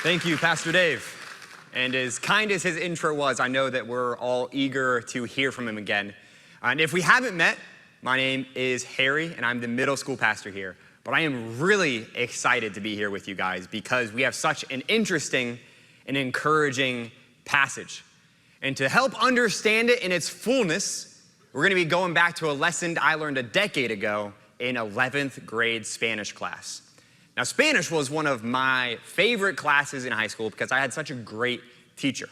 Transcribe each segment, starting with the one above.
Thank you, Pastor Dave. And as kind as his intro was, I know that we're all eager to hear from him again. And if we haven't met, my name is Harry, and I'm the middle school pastor here. But I am really excited to be here with you guys because we have such an interesting and encouraging passage. And to help understand it in its fullness, we're going to be going back to a lesson I learned a decade ago in 11th grade Spanish class. Now, Spanish was one of my favorite classes in high school because I had such a great teacher.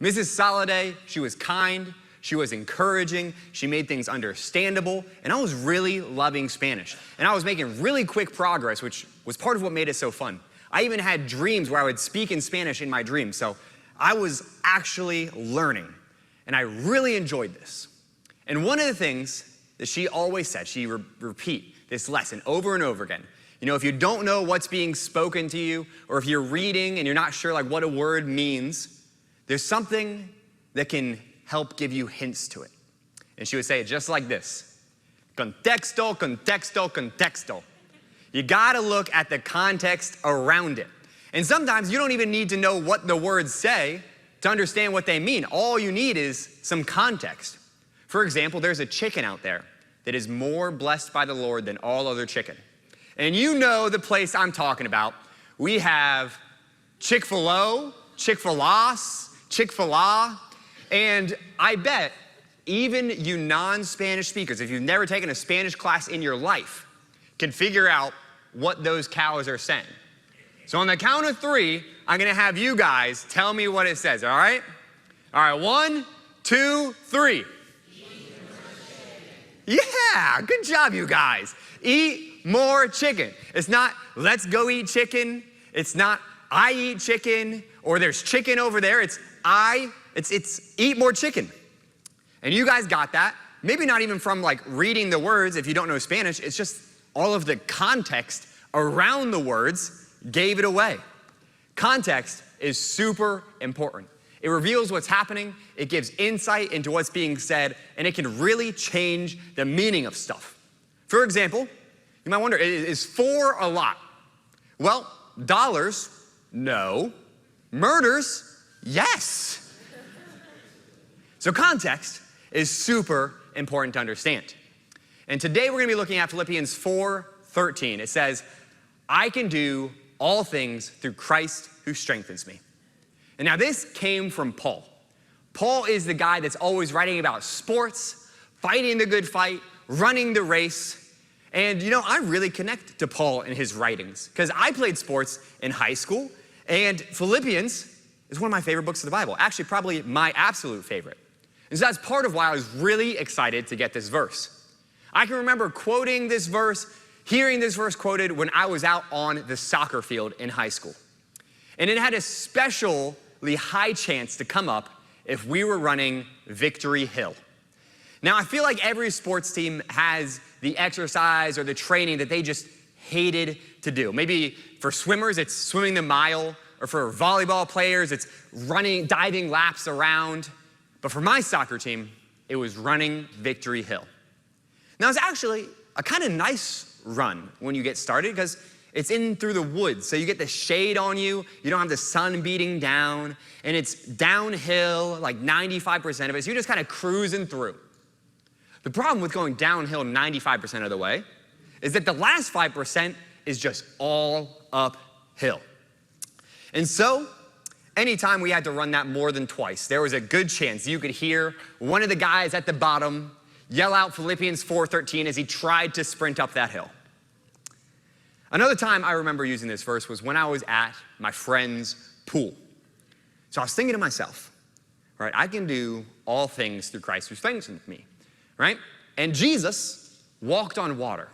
Mrs. Soliday, she was kind, she was encouraging, she made things understandable, and I was really loving Spanish. And I was making really quick progress, which was part of what made it so fun. I even had dreams where I would speak in Spanish in my dreams, so I was actually learning, and I really enjoyed this. And one of the things that she always said, she repeat this lesson over and over again. You know, if you don't know what's being spoken to you, or if you're reading and you're not sure like what a word means, there's something that can help give you hints to it. And she would say it just like this: contexto, contexto, contexto. You gotta look at the context around it. And sometimes you don't even need to know what the words say to understand what they mean. All you need is some context. For example, there's a chicken out there that is more blessed by the Lord than all other chicken. And you know the place I'm talking about. We have Chick-fil-A, Chick-fil-A, Chick-fil-A, and I bet even you non-Spanish speakers, if you've never taken a Spanish class in your life, can figure out what those cows are saying. So on the count of 3, I'm gonna have you guys tell me what it says, all right? All right, 1, 2, 3. Yeah, good job, you guys. Eat more chicken. It's not, let's go eat chicken. It's not, I eat chicken, or there's chicken over there. It's eat more chicken. And you guys got that. Maybe not even from like reading the words if you don't know Spanish. It's just all of the context around the words gave it away. Context is super important. It reveals what's happening, it gives insight into what's being said, and it can really change the meaning of stuff. For example, you might wonder, is 4 a lot? Well, dollars, no. Murders, yes. So context is super important to understand. And today we're gonna be looking at Philippians 4:13. It says, I can do all things through Christ who strengthens me. And now this came from Paul. Paul is the guy that's always writing about sports, fighting the good fight, running the race. And you know, I really connect to Paul and his writings because I played sports in high school, and Philippians is one of my favorite books of the Bible. Actually, probably my absolute favorite. And so that's part of why I was really excited to get this verse. I can remember quoting this verse, hearing this verse quoted when I was out on the soccer field in high school. And it had a especially high chance to come up if we were running Victory Hill. Now, I feel like every sports team has the exercise or the training that they just hated to do. Maybe for swimmers, it's swimming the mile, or for volleyball players, it's running, diving laps around. But for my soccer team, it was running Victory Hill. Now, it's actually a kind of nice run when you get started because it's in through the woods, so you get the shade on you, you don't have the sun beating down, and it's downhill, like 95% of it, so you're just kind of cruising through. The problem with going downhill 95% of the way is that the last 5% is just all uphill. And so, anytime we had to run that more than twice, there was a good chance you could hear one of the guys at the bottom yell out Philippians 4:13 as he tried to sprint up that hill. Another time I remember using this verse was when I was at my friend's pool. So I was thinking to myself, right, I can do all things through Christ who strengthens me, right? And Jesus walked on water.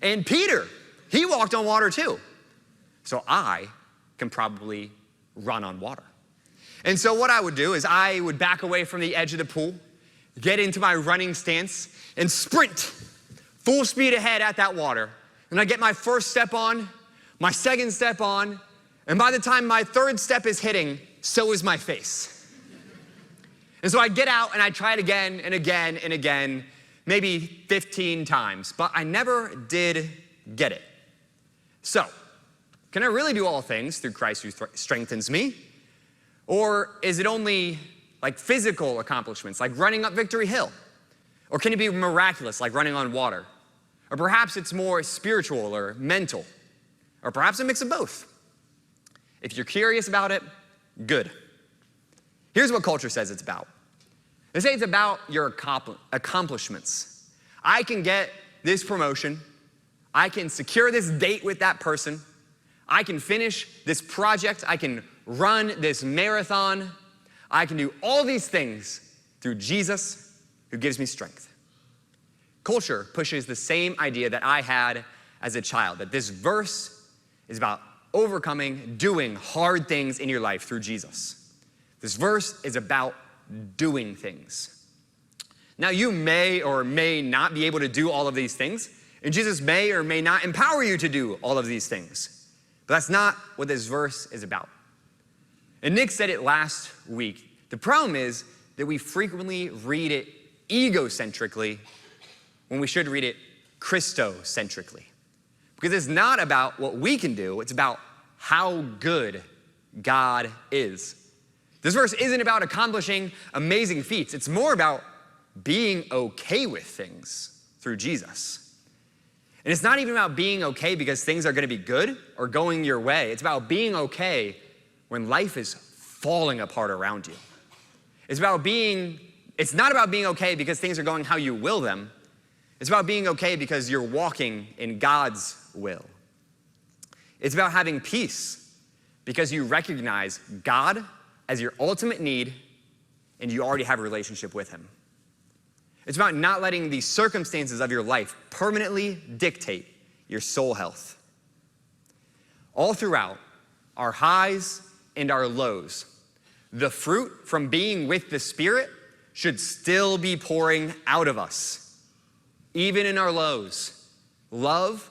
And Peter, he walked on water too. So I can probably run on water. And so what I would do is I would back away from the edge of the pool, get into my running stance, and sprint full speed ahead at that water. And I get my first step on, my second step on, and by the time my third step is hitting, so is my face. And so I get out and I try it again and again and again, maybe 15 times, but I never did get it. So, Can I really do all things through Christ who strengthens me? Or is it only like physical accomplishments, like running up Victory Hill? Or can it be miraculous, like running on water? Or perhaps it's more spiritual or mental? Or perhaps a mix of both? If you're curious about it, good. Here's what culture says it's about. They say it's about your accomplishments. I can get this promotion. I can secure this date with that person. I can finish this project. I can run this marathon. I can do all these things through Jesus who gives me strength. Culture pushes the same idea that I had as a child, that this verse is about overcoming, doing hard things in your life through Jesus. This verse is about doing things. Now, you may or may not be able to do all of these things, and Jesus may or may not empower you to do all of these things. But that's not what this verse is about. And Nick said it last week. The problem is that we frequently read it egocentrically when we should read it Christocentrically. Because it's not about what we can do, it's about how good God is. This verse isn't about accomplishing amazing feats. It's more about being okay with things through Jesus. And it's not even about being okay because things are going to be good or going your way. It's about being okay when life is falling apart around you. It's not about being okay because things are going how you will them. It's about being okay because you're walking in God's will. It's about having peace because you recognize God as your ultimate need and you already have a relationship with him. It's about not letting the circumstances of your life permanently dictate your soul health. All throughout our highs and our lows, the fruit from being with the Spirit should still be pouring out of us, even in our lows. Love,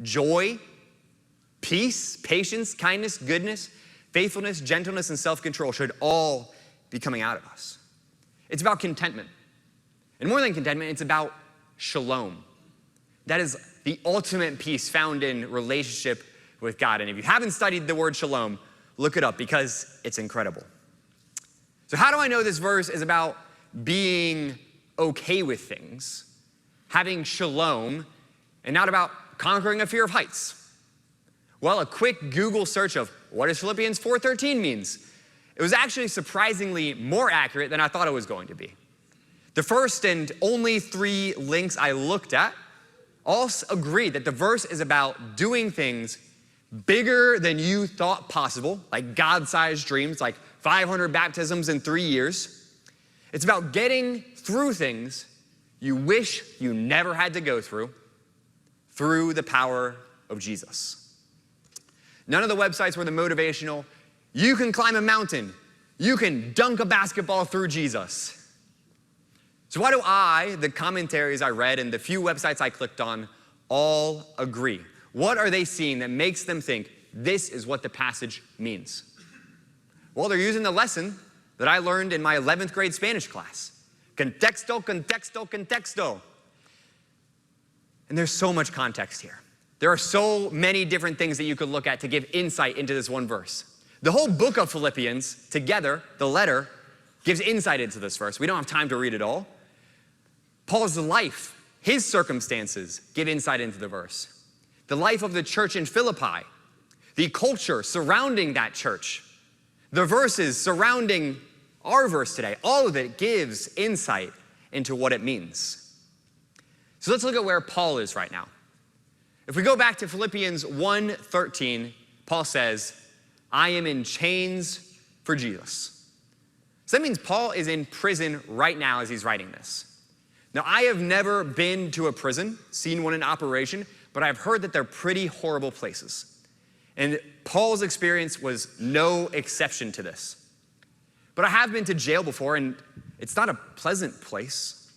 joy, peace, patience, kindness, goodness, faithfulness, gentleness, and self-control should all be coming out of us. It's about contentment. And more than contentment, it's about shalom. That is the ultimate peace found in relationship with God. And if you haven't studied the word shalom, look it up because it's incredible. So how do I know this verse is about being okay with things, having shalom, and not about conquering a fear of heights? Well, a quick Google search of what does Philippians 4:13 means? It was actually surprisingly more accurate than I thought it was going to be. The first and only 3 links I looked at all agreed that the verse is about doing things bigger than you thought possible, like God-sized dreams, like 500 baptisms in 3 years. It's about getting through things you wish you never had to go through the power of Jesus. None of the websites were the motivational, you can climb a mountain, you can dunk a basketball through Jesus. So why do the commentaries I read, and the few websites I clicked on all agree? What are they seeing that makes them think this is what the passage means? Well, they're using the lesson that I learned in my 11th grade Spanish class. Contexto, contexto, contexto. And there's so much context here. There are so many different things that you could look at to give insight into this one verse. The whole book of Philippians together, the letter, gives insight into this verse. We don't have time to read it all. Paul's life, his circumstances give insight into the verse. The life of the church in Philippi, the culture surrounding that church, the verses surrounding our verse today, all of it gives insight into what it means. So let's look at where Paul is right now. If we go back to Philippians 1:13, Paul says, I am in chains for Jesus. So that means Paul is in prison right now as he's writing this. Now, I have never been to a prison, seen one in operation, but I've heard that they're pretty horrible places. And Paul's experience was no exception to this. But I have been to jail before, and it's not a pleasant place,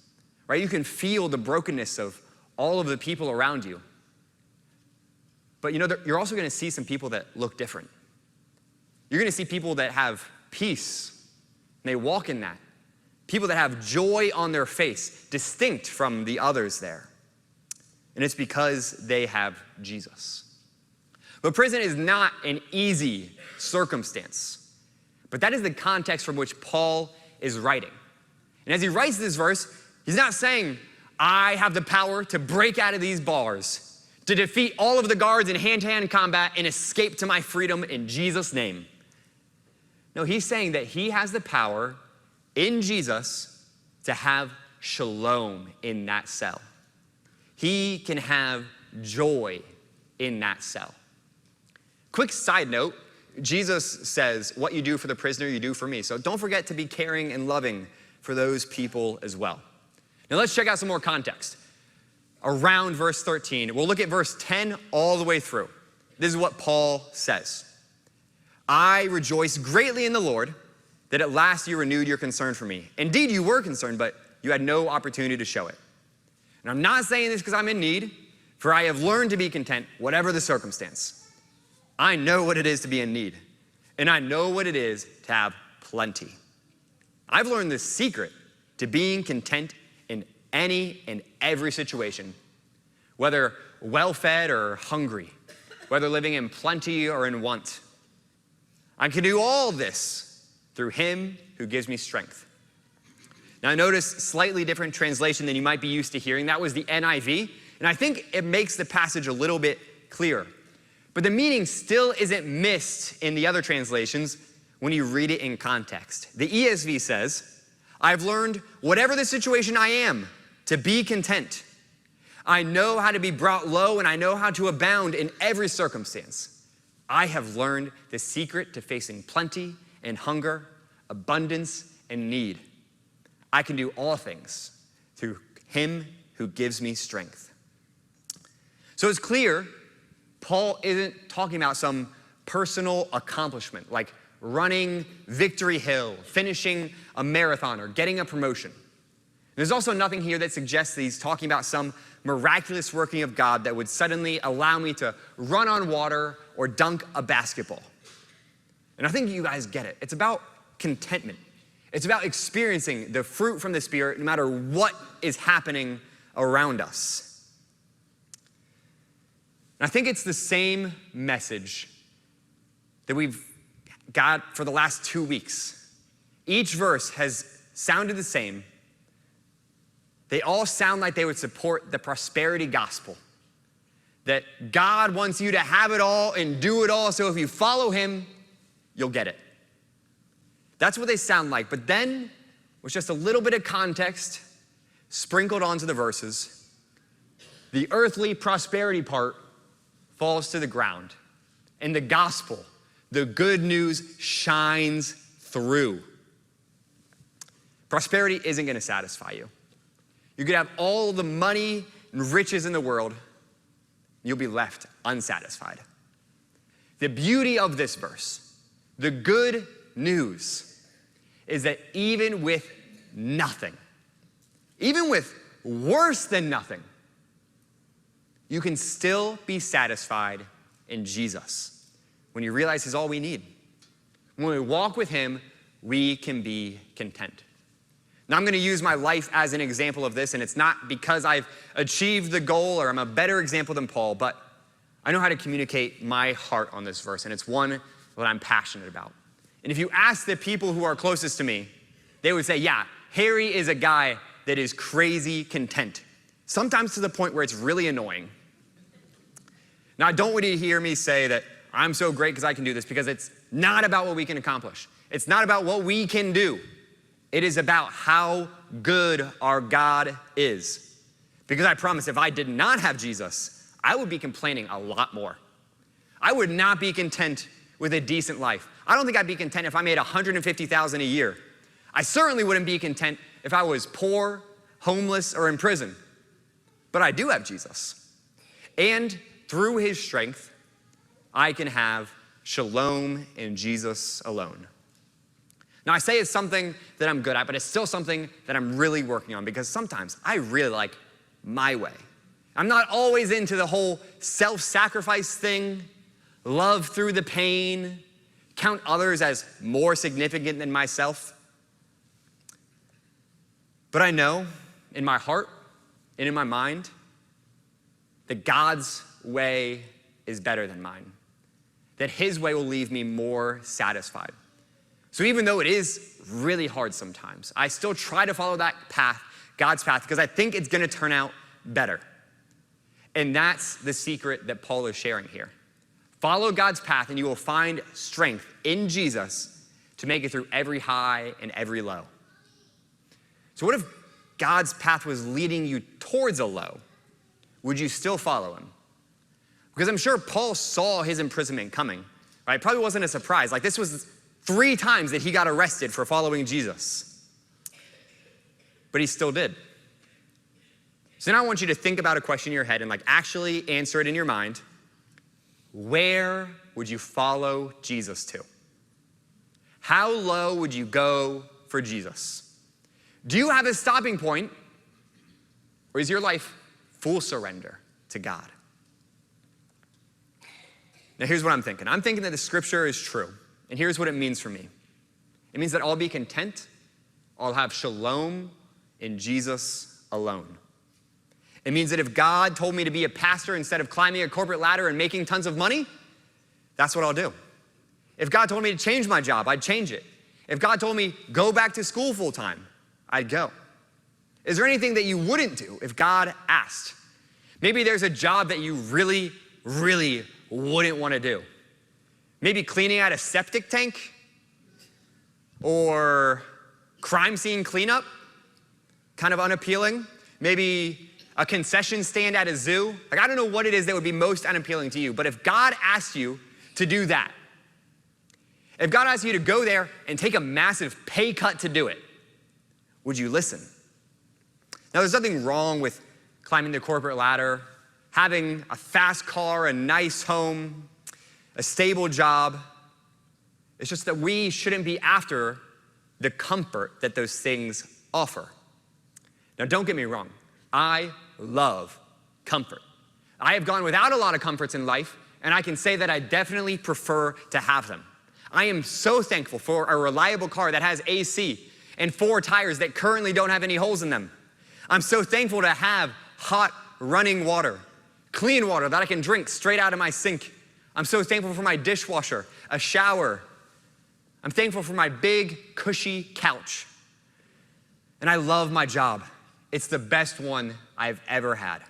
right? You can feel the brokenness of all of the people around you. But you're also gonna see some people that look different. You're gonna see people that have peace, and they walk in that. People that have joy on their face, distinct from the others there. And it's because they have Jesus. But prison is not an easy circumstance. But that is the context from which Paul is writing. And as he writes this verse, he's not saying, I have the power to break out of these bars, to defeat all of the guards in hand-to-hand combat and escape to my freedom in Jesus' name. No, he's saying that he has the power in Jesus to have shalom in that cell. He can have joy in that cell. Quick side note, Jesus says, what you do for the prisoner, you do for me. So don't forget to be caring and loving for those people as well. Now let's check out some more context. Around verse 13, we'll look at verse 10 all the way through. This is what Paul says. I rejoice greatly in the Lord that at last you renewed your concern for me. Indeed, you were concerned, but you had no opportunity to show it. And I'm not saying this because I'm in need, for I have learned to be content, whatever the circumstance. I know what it is to be in need, and I know what it is to have plenty. I've learned the secret to being content in any and every situation, whether well-fed or hungry, whether living in plenty or in want. I can do all this through him who gives me strength. Now notice slightly different translation than you might be used to hearing. That was the NIV, and I think it makes the passage a little bit clearer. But the meaning still isn't missed in the other translations when you read it in context. The ESV says, I've learned whatever the situation I am to be content. I know how to be brought low and I know how to abound in every circumstance. I have learned the secret to facing plenty and hunger, abundance and need. I can do all things through him who gives me strength. So it's clear Paul isn't talking about some personal accomplishment like running Victory Hill, finishing a marathon, or getting a promotion. There's also nothing here that suggests that he's talking about some miraculous working of God that would suddenly allow me to run on water or dunk a basketball. And I think you guys get it. It's about contentment. It's about experiencing the fruit from the Spirit no matter what is happening around us. And I think it's the same message that we've got for the last 2 weeks. Each verse has sounded the same. They all sound like they would support the prosperity gospel. That God wants you to have it all and do it all, so if you follow him, you'll get it. That's what they sound like. But then, with just a little bit of context sprinkled onto the verses, the earthly prosperity part falls to the ground. And the gospel, the good news, shines through. Prosperity isn't going to satisfy you. You could have all the money and riches in the world, you'll be left unsatisfied. The beauty of this verse, the good news, is that even with nothing, even with worse than nothing, you can still be satisfied in Jesus when you realize he's all we need. When we walk with him, we can be content. Now, I'm going to use my life as an example of this, and it's not because I've achieved the goal or I'm a better example than Paul, but I know how to communicate my heart on this verse, and it's one that I'm passionate about. And if you ask the people who are closest to me, they would say, yeah, Harry is a guy that is crazy content, sometimes to the point where it's really annoying. Now, I don't want you to hear me say that I'm so great because I can do this, because it's not about what we can accomplish. It's not about what we can do. It is about how good our God is. Because I promise, if I did not have Jesus, I would be complaining a lot more. I would not be content with a decent life. I don't think I'd be content if I made $150,000 a year. I certainly wouldn't be content if I was poor, homeless, or in prison. But I do have Jesus. And through his strength, I can have shalom in Jesus alone. Now, I say it's something that I'm good at, but it's still something that I'm really working on, because sometimes I really like my way. I'm not always into the whole self-sacrifice thing, love through the pain, count others as more significant than myself. But I know in my heart and in my mind that God's way is better than mine. that his way will leave me more satisfied. So even though it is really hard sometimes, I still try to follow that path, God's path, because I think it's gonna turn out better. And that's the secret that Paul is sharing here. Follow God's path and you will find strength in Jesus to make it through every high and every low. So what if God's path was leading you towards a low? Would you still follow him? Because I'm sure Paul saw his imprisonment coming, right? It probably wasn't a surprise. Like, this was 3 times that he got arrested for following Jesus. But he still did. So now I want you to think about a question in your head and actually answer it in your mind. Where would you follow Jesus to? How low would you go for Jesus? Do you have a stopping point, or is your life full surrender to God? Now here's what I'm thinking. I'm thinking that the scripture is true, and here's what it means for me. It means that I'll be content, I'll have shalom in Jesus alone. It means that if God told me to be a pastor instead of climbing a corporate ladder and making tons of money, that's what I'll do. If God told me to change my job, I'd change it. If God told me go back to school full time, I'd go. Is there anything that you wouldn't do if God asked? Maybe there's a job that you really, really wouldn't want to do. Maybe cleaning out a septic tank or crime scene cleanup, kind of unappealing. Maybe a concession stand at a zoo. I don't know what it is that would be most unappealing to you, but if God asked you to do that, if God asked you to go there and take a massive pay cut to do it, would you listen? Now, there's nothing wrong with climbing the corporate ladder, having a fast car, a nice home, a stable job. It's just that we shouldn't be after the comfort that those things offer. Now, don't get me wrong. I love comfort. I have gone without a lot of comforts in life, and I can say that I definitely prefer to have them. I am so thankful for a reliable car that has AC and 4 tires that currently don't have any holes in them. I'm so thankful to have hot running water, clean water that I can drink straight out of my sink. I'm so thankful for my dishwasher, a shower. I'm thankful for my big, cushy couch. And I love my job. It's the best one I've ever had.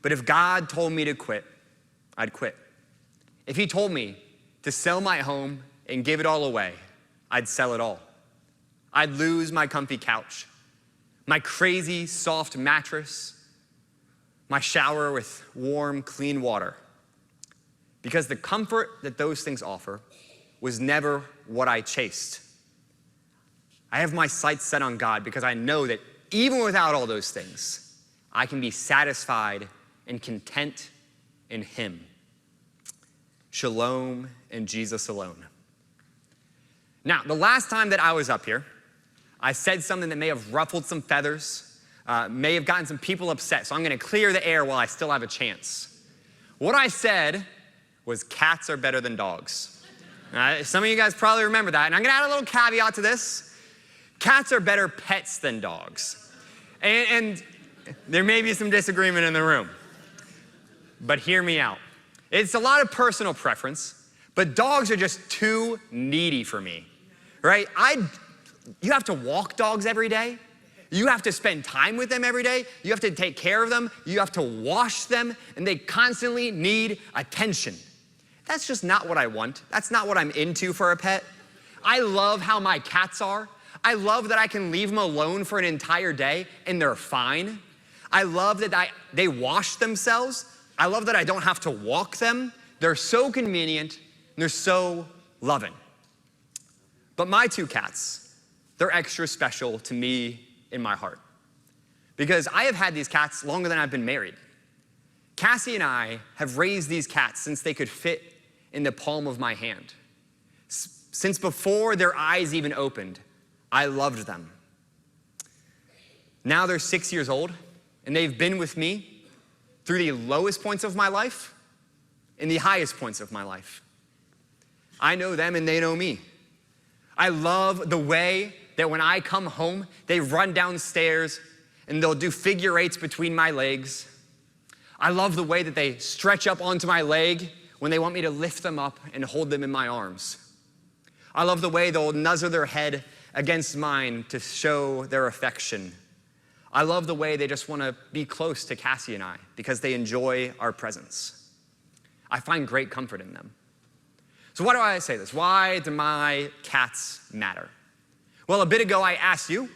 But if God told me to quit, I'd quit. If he told me to sell my home and give it all away, I'd sell it all. I'd lose my comfy couch, my crazy soft mattress, my shower with warm, clean water. Because the comfort that those things offer was never what I chased. I have my sights set on God because I know that even without all those things, I can be satisfied and content in him. Shalom in Jesus alone. Now, the last time that I was up here, I said something that may have ruffled some feathers, may have gotten some people upset, so I'm gonna clear the air while I still have a chance. What I said was cats are better than dogs. Some of you guys probably remember that, and I'm gonna add a little caveat to this. Cats are better pets than dogs. And there may be some disagreement in the room, but hear me out. It's a lot of personal preference, but dogs are just too needy for me, right? You have to walk dogs every day. You have to spend time with them every day. You have to take care of them. You have to wash them, and they constantly need attention. That's just not what I want. That's not what I'm into for a pet. I love how my cats are. I love that I can leave them alone for an entire day and they're fine. I love that they wash themselves. I love that I don't have to walk them. They're so convenient and they're so loving. But my 2 cats, they're extra special to me in my heart because I have had these cats longer than I've been married. Cassie and I have raised these cats since they could fit in the palm of my hand. Since before their eyes even opened, I loved them. Now they're 6 years old, and they've been with me through the lowest points of my life and the highest points of my life. I know them and they know me. I love the way that when I come home, they run downstairs and they'll do figure 8s between my legs. I love the way that they stretch up onto my leg when they want me to lift them up and hold them in my arms. I love the way they'll nuzzle their head against mine to show their affection. I love the way they just want to be close to Cassie and I because they enjoy our presence. I find great comfort in them. So why do I say this? Why do my cats matter? Well, a bit ago I asked you,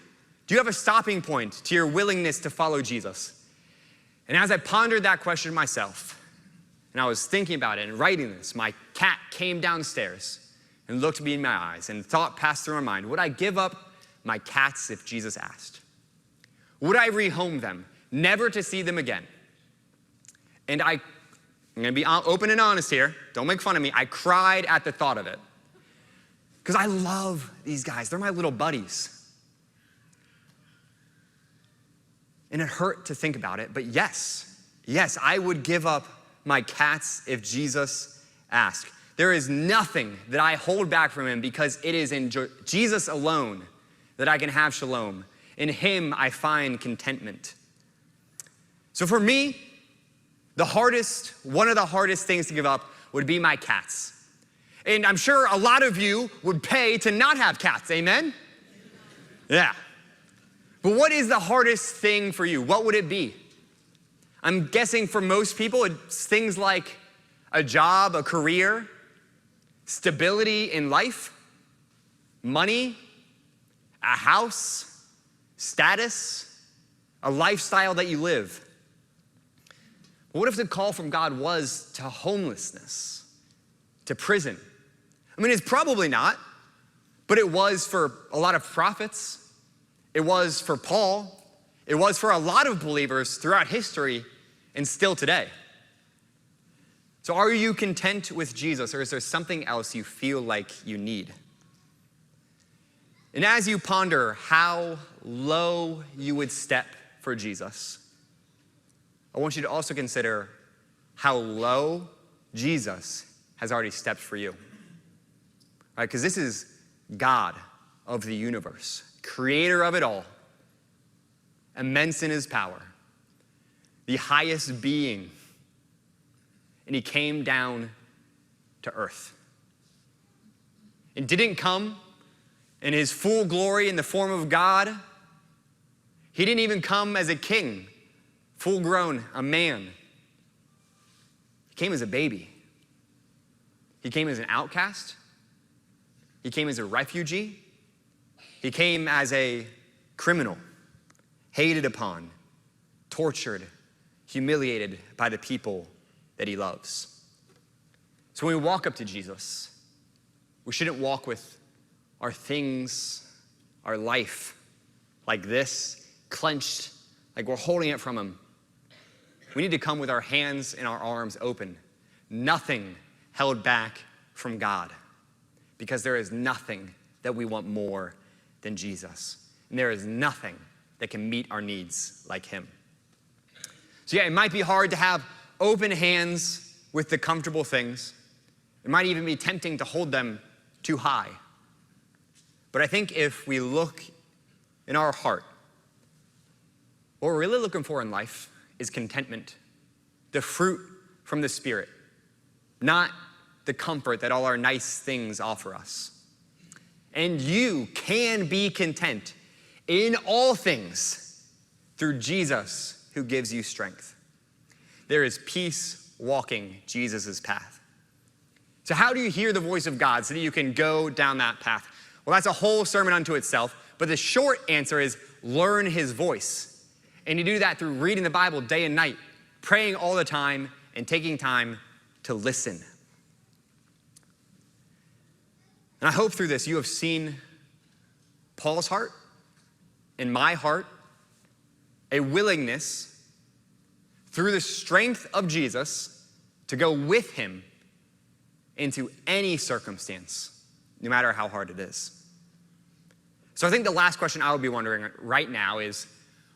do you have a stopping point to your willingness to follow Jesus? And as I pondered that question myself, and I was thinking about it and writing this, my cat came downstairs and looked me in my eyes, and thought passed through my mind, would I give up my cats if Jesus asked? Would I rehome them, never to see them again? And I'm gonna be open and honest here, don't make fun of me, I cried at the thought of it. Because I love these guys, they're my little buddies. And it hurt to think about it, but yes, I would give up my cats if Jesus asked. There is nothing that I hold back from him because it is in Jesus alone that I can have shalom. In him, I find contentment. So for me, one of the hardest things to give up would be my cats. And I'm sure a lot of you would pay to not have cats, amen? Yeah. But what is the hardest thing for you? What would it be? I'm guessing for most people, it's things like a job, a career, stability in life, money, a house, status, a lifestyle that you live. But what if the call from God was to homelessness, to prison? I mean, it's probably not, but it was for a lot of prophets. It was for Paul. It was for a lot of believers throughout history and still today. So are you content with Jesus, or is there something else you feel like you need? And as you ponder how low you would step for Jesus, I want you to also consider how low Jesus has already stepped for you. Right? Because this is God of the universe, creator of it all, immense in his power, the highest being. And he came down to earth. And didn't come in his full glory in the form of God. He didn't even come as a king, full grown, a man. He came as a baby. He came as an outcast. He came as a refugee. He came as a criminal, hated upon, tortured, humiliated by the people that he loves. So when we walk up to Jesus, we shouldn't walk with our things, our life, like this, clenched, like we're holding it from him. We need to come with our hands and our arms open, nothing held back from God, because there is nothing that we want more than Jesus. And there is nothing that can meet our needs like him. So yeah, it might be hard to have open hands with the comfortable things. It might even be tempting to hold them too high. But I think if we look in our heart, what we're really looking for in life is contentment, the fruit from the Spirit, not the comfort that all our nice things offer us. And you can be content in all things through Jesus who gives you strength. There is peace walking Jesus' path. So how do you hear the voice of God so that you can go down that path? Well, that's a whole sermon unto itself, but the short answer is learn his voice. And you do that through reading the Bible day and night, praying all the time, and taking time to listen. And I hope through this you have seen Paul's heart and my heart, a willingness through the strength of Jesus to go with him into any circumstance, no matter how hard it is. So I think the last question I would be wondering right now is,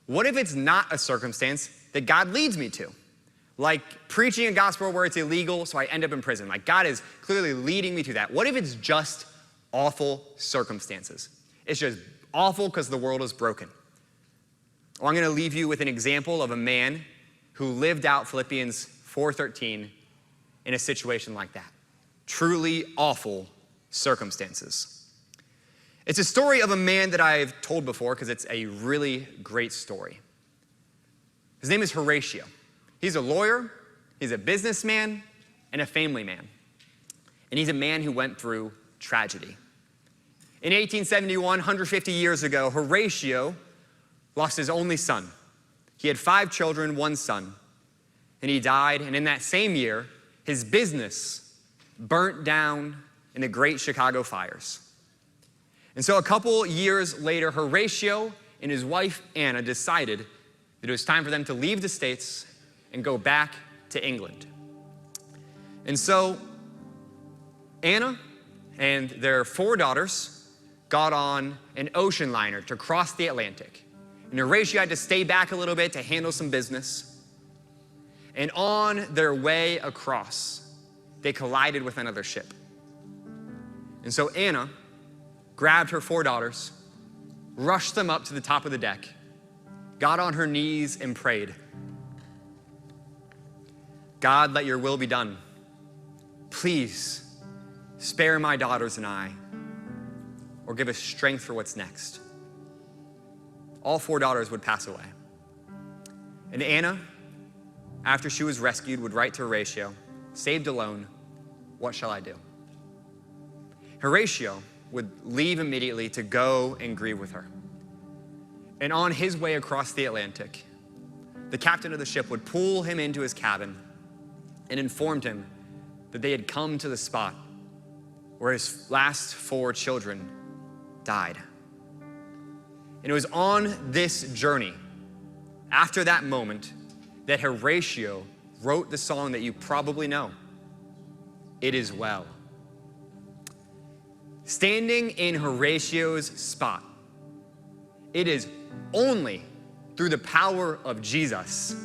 what if it's not a circumstance that God leads me to? Like preaching a gospel where it's illegal, so I end up in prison. Like God is clearly leading me to that. What if it's just awful circumstances? It's just awful because the world is broken. Well, I'm going to leave you with an example of a man who lived out Philippians 4:13 in a situation like that. Truly awful circumstances. It's a story of a man that I've told before because it's a really great story. His name is Horatio. He's a lawyer, he's a businessman, and a family man. And he's a man who went through tragedy. In 1871, 150 years ago, Horatio lost his only son. He had 5 children, 1 son, and he died. And in that same year, his business burnt down in the Great Chicago fires. And so a couple years later, Horatio and his wife, Anna, decided that it was time for them to leave the States and go back to England. And so Anna and their 4 daughters got on an ocean liner to cross the Atlantic. And Horatio had to stay back a little bit to handle some business. And on their way across, they collided with another ship. And so Anna grabbed her 4 daughters, rushed them up to the top of the deck, got on her knees and prayed. God, let your will be done. Please spare my daughters and I, or give us strength for what's next. All 4 daughters would pass away. And Anna, after she was rescued, would write to Horatio, saved alone, what shall I do? Horatio would leave immediately to go and grieve with her. And on his way across the Atlantic, the captain of the ship would pull him into his cabin and informed him that they had come to the spot where his last 4 children died. And it was on this journey, after that moment, that Horatio wrote the song that you probably know, It Is Well. Standing in Horatio's spot, it is only through the power of Jesus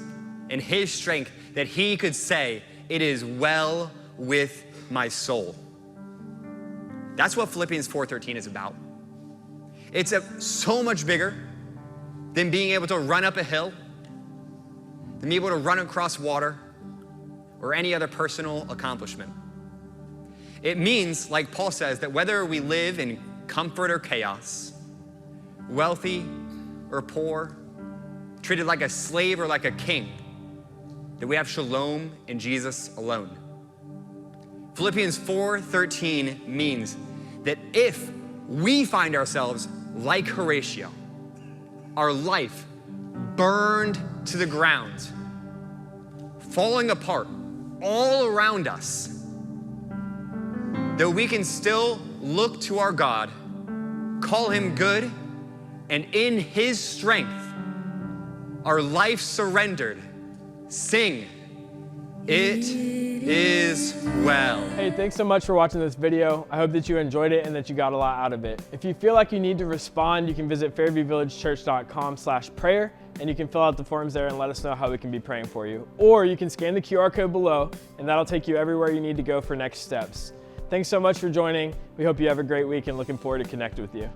and his strength that he could say, it is well with my soul. That's what Philippians 4:13 is about. It's so much bigger than being able to run up a hill, than being able to run across water, or any other personal accomplishment. It means, like Paul says, that whether we live in comfort or chaos, wealthy or poor, treated like a slave or like a king, that we have shalom in Jesus alone. Philippians 4:13 means that if we find ourselves like Horatio, our life burned to the ground, falling apart all around us, that we can still look to our God, call him good, and in his strength, our life surrendered, sing, it is well. Hey, thanks so much for watching this video. I hope that you enjoyed it and that you got a lot out of it. If you feel like you need to respond, you can visit fairviewvillagechurch.com/prayer, and you can fill out the forms there and let us know how we can be praying for you. Or you can scan the QR code below, and that'll take you everywhere you need to go for next steps. Thanks so much for joining. We hope you have a great week and looking forward to connect with you.